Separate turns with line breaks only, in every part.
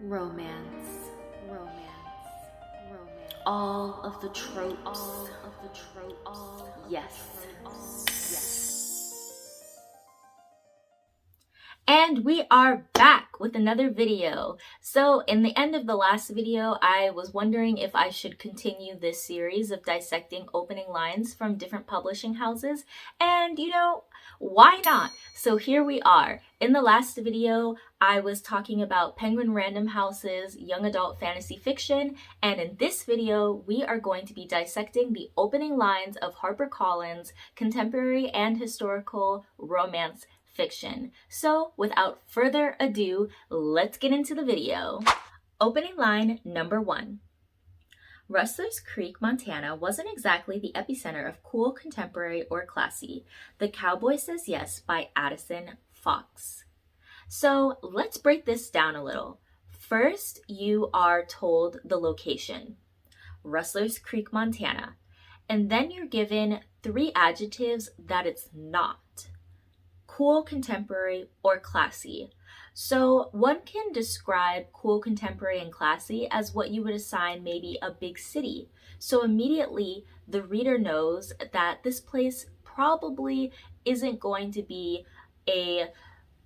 Romance, romance, romance. All of the tropes. Yes. And we are back with another video. So in the end of the last video, I was wondering if I should continue this series of dissecting opening lines from different publishing houses. And you know, why not? So here we are. In the last video, I was talking about Penguin Random House's young adult fantasy fiction. And in this video, we are going to be dissecting the opening lines of HarperCollins contemporary and historical romance fiction. So without further ado, let's get into the video. Opening line number 1. Rustler's Creek, Montana wasn't exactly the epicenter of cool, contemporary, or classy. The Cowboy Says Yes by Addison Fox. So let's break this down a little. First, you are told the location, Rustler's Creek, Montana, and then you're given 3 adjectives that it's not. Cool, contemporary, or classy. So one can describe cool, contemporary, and classy as what you would assign maybe a big city. So immediately the reader knows that this place probably isn't going to be a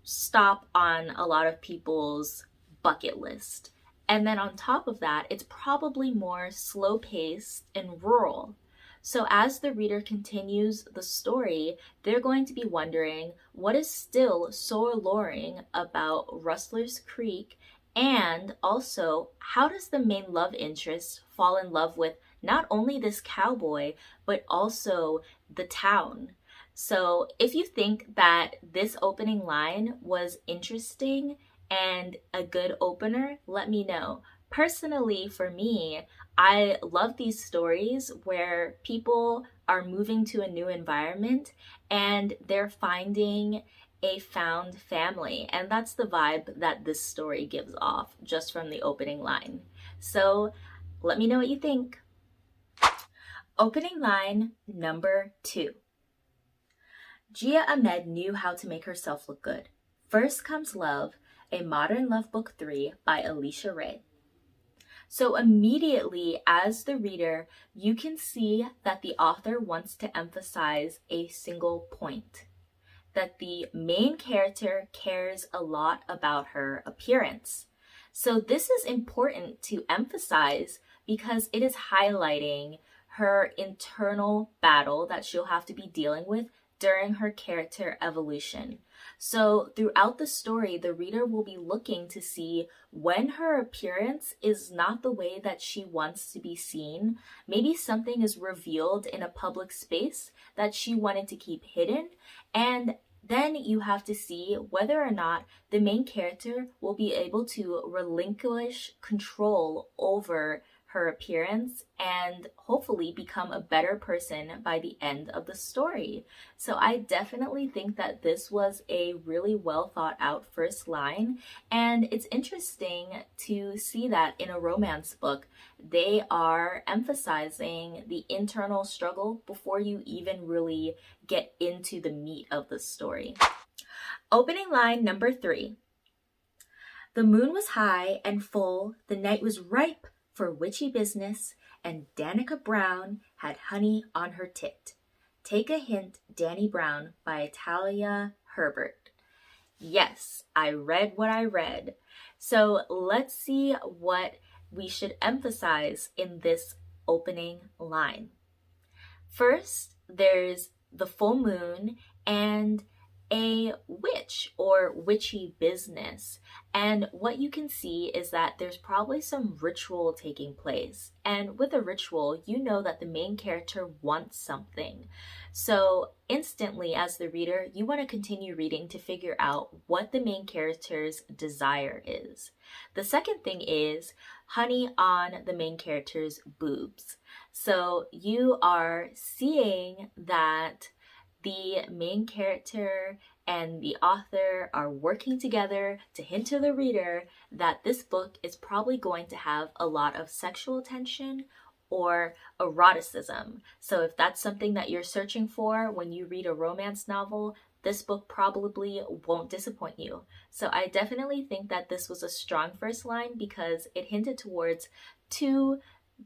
stop on a lot of people's bucket list. And then on top of that, it's probably more slow-paced and rural. So as the reader continues the story, they're going to be wondering what is still so alluring about Rustler's Creek, and also how does the main love interest fall in love with not only this cowboy, but also the town. So if you think that this opening line was interesting and a good opener, let me know. Personally, for me, I love these stories where people are moving to a new environment and they're finding a found family. And that's the vibe that this story gives off just from the opening line. So let me know what you think. Opening line number 2. Gia Ahmed knew how to make herself look good. First Comes Love, a Modern Love Book 3 by Alicia Ray. So immediately, as the reader, you can see that the author wants to emphasize a single point, that the main character cares a lot about her appearance. So this is important to emphasize because it is highlighting her internal battle that she'll have to be dealing with during her character evolution. So throughout the story, the reader will be looking to see when her appearance is not the way that she wants to be seen. Maybe something is revealed in a public space that she wanted to keep hidden, and then you have to see whether or not the main character will be able to relinquish control over her appearance and hopefully become a better person by the end of the story. So I definitely think that this was a really well thought out first line, and it's interesting to see that in a romance book they are emphasizing the internal struggle before you even really get into the meat of the story. Opening line number 3. The moon was high and full, the night was ripe for witchy business, and Danica Brown had honey on her tit. Take a hint, Danny Brown by Italia Herbert. Yes, I read what I read. So let's see what we should emphasize in this opening line. First, there's the full moon and a witch or witchy business. And what you can see is that there's probably some ritual taking place. And with a ritual, you know that the main character wants something. So instantly, as the reader, you want to continue reading to figure out what the main character's desire is. The second thing is honey on the main character's boobs. So you are seeing that the main character and the author are working together to hint to the reader that this book is probably going to have a lot of sexual tension or eroticism. So if that's something that you're searching for when you read a romance novel, this book probably won't disappoint you. So I definitely think that this was a strong first line because it hinted towards two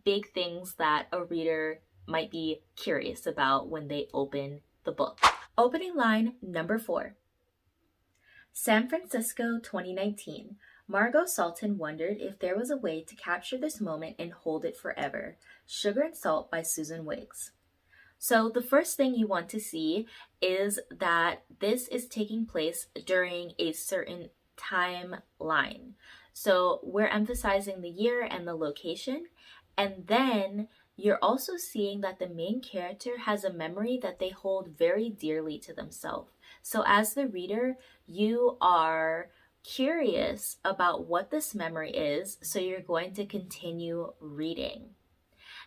big things that a reader might be curious about when they open the book. Opening line number 4. San Francisco 2019. Margot Salton wondered if there was a way to capture this moment and hold it forever. Sugar and Salt by Susan Wiggs. So the first thing you want to see is that this is taking place during a certain timeline. So we're emphasizing the year and the location, and then you're also seeing that the main character has a memory that they hold very dearly to themselves. So as the reader, you are curious about what this memory is, so you're going to continue reading.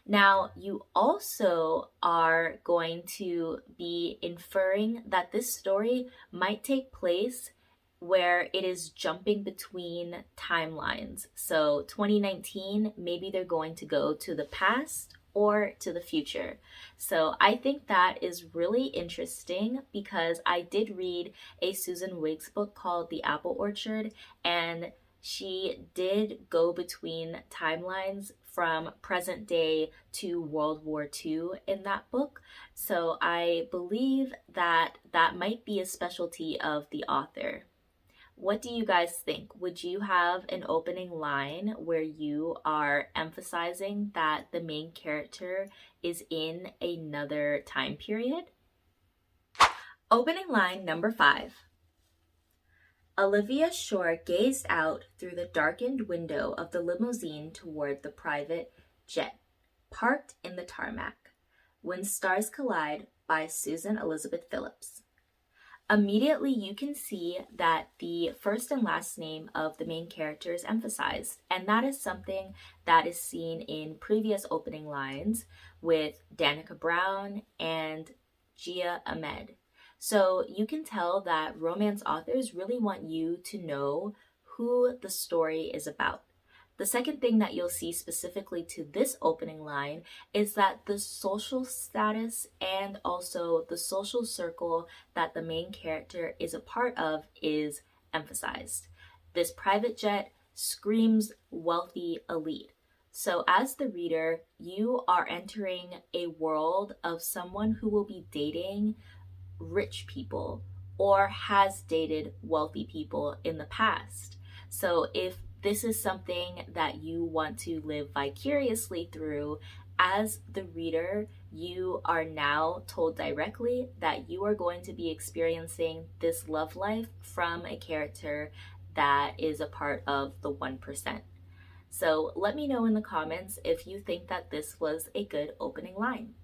Now, you also are going to be inferring that this story might take place where it is jumping between timelines. So 2019, maybe they're going to go to the past or to the future. So I think that is really interesting because I did read a Susan Wiggs book called The Apple Orchard, and she did go between timelines from present day to World War II in that book. So I believe that that might be a specialty of the author. What do you guys think? Would you have an opening line where you are emphasizing that the main character is in another time period? Opening line number 5. Olivia Shore gazed out through the darkened window of the limousine toward the private jet, parked in the tarmac. When Stars Collide by Susan Elizabeth Phillips. Immediately you can see that the first and last name of the main character is emphasized, and that is something that is seen in previous opening lines with Danica Brown and Gia Ahmed. So you can tell that romance authors really want you to know who the story is about. The second thing that you'll see specifically to this opening line is that the social status and also the social circle that the main character is a part of is emphasized. This private jet screams wealthy elite. So as the reader, you are entering a world of someone who will be dating rich people or has dated wealthy people in the past. So if this is something that you want to live vicariously through, as the reader, you are now told directly that you are going to be experiencing this love life from a character that is a part of the 1%. So let me know in the comments if you think that this was a good opening line.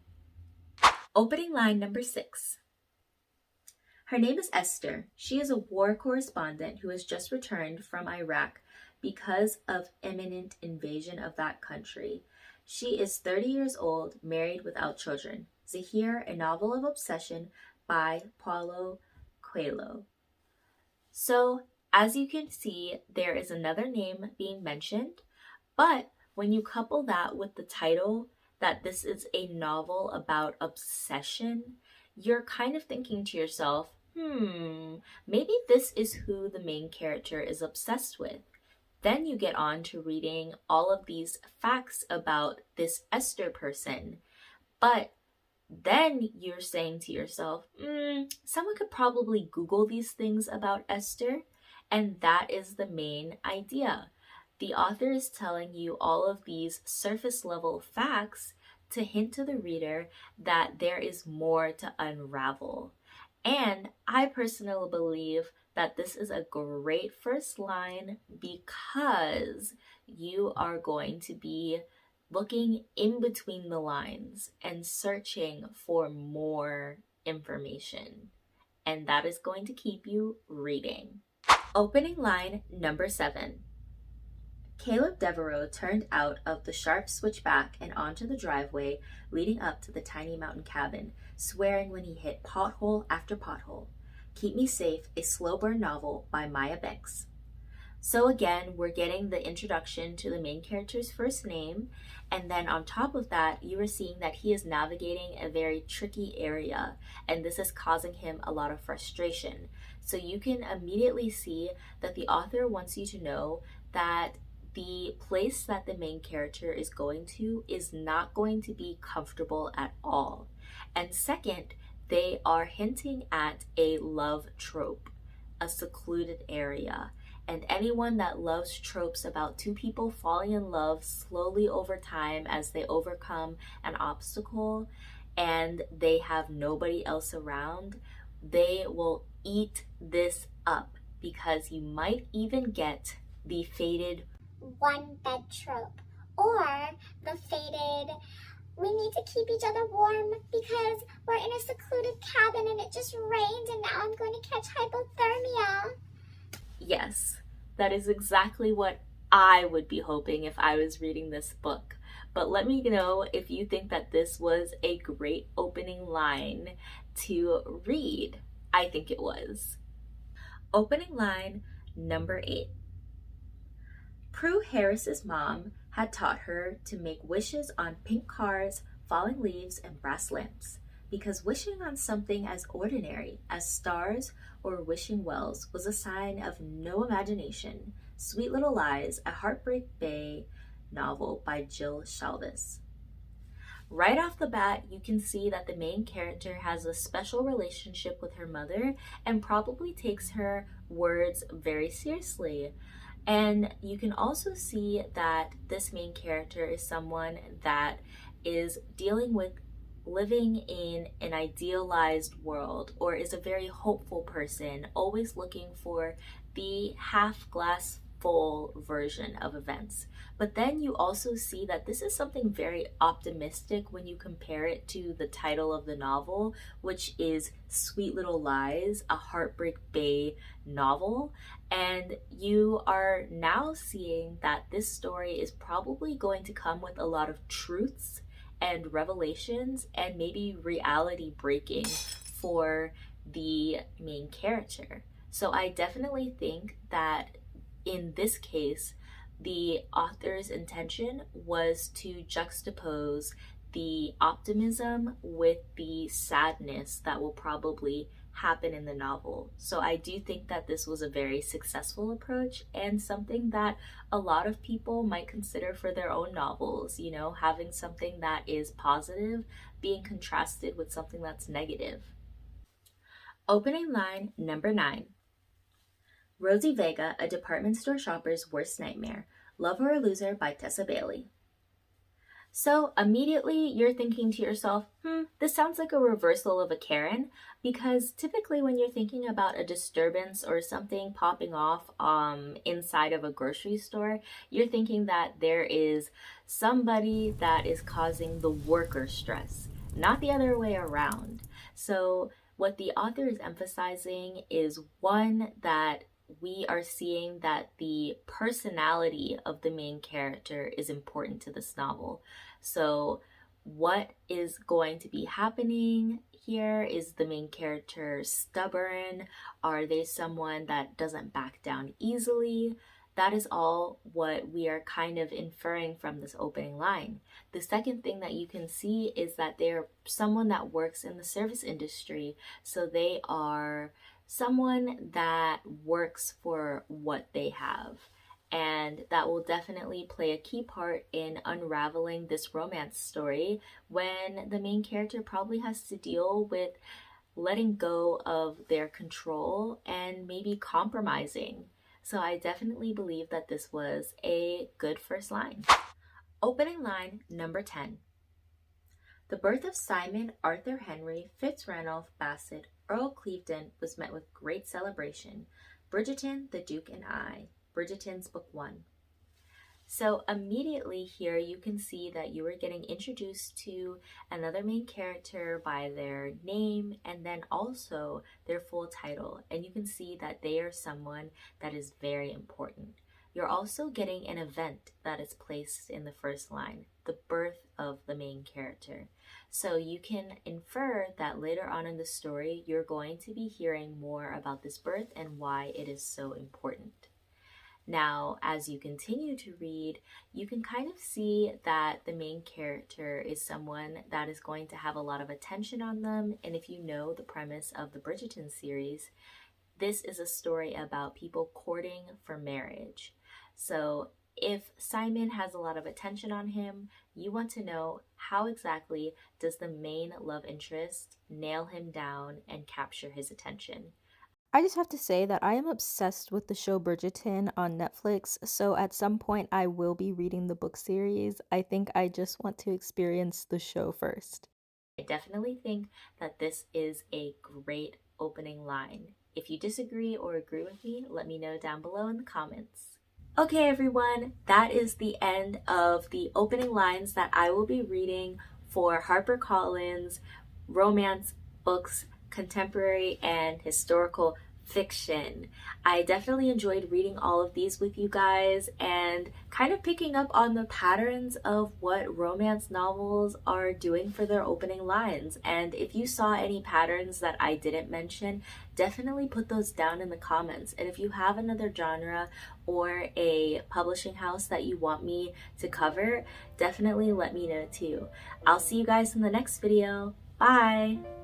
Opening line number 6. Her name is Esther. She is a war correspondent who has just returned from Iraq because of imminent invasion of that country. She is 30 years old, married without children. Zahir, a novel of obsession by Paulo Coelho. So, as you can see, there is another name being mentioned, but when you couple that with the title, that this is a novel about obsession, you're kind of thinking to yourself, maybe this is who the main character is obsessed with. Then you get on to reading all of these facts about this Esther person. But then you're saying to yourself, someone could probably Google these things about Esther. And that is the main idea. The author is telling you all of these surface level facts to hint to the reader that there is more to unravel. And I personally believe that this is a great first line because you are going to be looking in between the lines and searching for more information. And that is going to keep you reading. Opening line number 7. Caleb Devereaux turned out of the sharp switchback and onto the driveway leading up to the tiny mountain cabin, swearing when he hit pothole after pothole. Keep Me Safe, a slow burn novel by Maya Banks. So again, we're getting the introduction to the main character's first name, and then on top of that, you are seeing that he is navigating a very tricky area, and this is causing him a lot of frustration. So you can immediately see that the author wants you to know that the place that the main character is going to is not going to be comfortable at all. And second, they are hinting at a love trope, a secluded area. And anyone that loves tropes about two people falling in love slowly over time as they overcome an obstacle and they have nobody else around, they will eat this up, because you might even get the faded
one bed trope, or the faded we need to keep each other warm because we're in a secluded cabin and it just rained and now I'm going to catch hypothermia.
Yes, that is exactly what I would be hoping if I was reading this book. But let me know if you think that this was a great opening line to read. I think it was. Opening line number 8. Prue Harris's mom had taught her to make wishes on pink cars, falling leaves, and brass lamps, because wishing on something as ordinary as stars or wishing wells was a sign of no imagination. Sweet Little Lies, a Heartbreak Bay novel by Jill Shalvis. Right off the bat, you can see that the main character has a special relationship with her mother and probably takes her words very seriously. And you can also see that this main character is someone that is dealing with living in an idealized world, or is a very hopeful person, always looking for the half glass full version of events. But then you also see that this is something very optimistic when you compare it to the title of the novel, which is Sweet Little Lies, a Heartbreak Bay novel. And you are now seeing that this story is probably going to come with a lot of truths and revelations and maybe reality breaking for the main character. So I definitely think that in this case, the author's intention was to juxtapose the optimism with the sadness that will probably happen in the novel. So I do think that this was a very successful approach and something that a lot of people might consider for their own novels, you know, having something that is positive being contrasted with something that's negative. Opening line number 9. Rosie Vega, a department store shopper's worst nightmare. Love Her or Lose Her by Tessa Bailey. So immediately you're thinking to yourself, this sounds like a reversal of a Karen, because typically when you're thinking about a disturbance or something popping off inside of a grocery store, you're thinking that there is somebody that is causing the worker stress, not the other way around. So what the author is emphasizing is, one, that we are seeing that the personality of the main character is important to this novel. So what is going to be happening here? Is the main character stubborn? Are they someone that doesn't back down easily? That is all what we are kind of inferring from this opening line. The second thing that you can see is that they're someone that works in the service industry. So they are someone that works for what they have. And that will definitely play a key part in unraveling this romance story when the main character probably has to deal with letting go of their control and maybe compromising. So I definitely believe that this was a good first line. Opening line number 10. The birth of Simon Arthur Henry Fitzrandolph Bassett Earl Clevedon was met with great celebration. Bridgerton, the Duke and I. Bridgerton's Book 1. So immediately here you can see that you are getting introduced to another main character by their name and then also their full title. And you can see that they are someone that is very important. You're also getting an event that is placed in the first line, the birth of the main character. So you can infer that later on in the story, you're going to be hearing more about this birth and why it is so important. Now, as you continue to read, you can kind of see that the main character is someone that is going to have a lot of attention on them. And if you know the premise of the Bridgerton series, this is a story about people courting for marriage. So if Simon has a lot of attention on him, you want to know how exactly does the main love interest nail him down and capture his attention.
I just have to say that I am obsessed with the show Bridgerton on Netflix, so at some point I will be reading the book series. I think I just want to experience the show first.
I definitely think that this is a great opening line. If you disagree or agree with me, let me know down below in the comments. Okay, everyone, that is the end of the opening lines that I will be reading for HarperCollins romance books, contemporary and historical fiction. I definitely enjoyed reading all of these with you guys and kind of picking up on the patterns of what romance novels are doing for their opening lines. And if you saw any patterns that I didn't mention, definitely put those down in the comments. And if you have another genre or a publishing house that you want me to cover, definitely let me know too. I'll see you guys in the next video. Bye!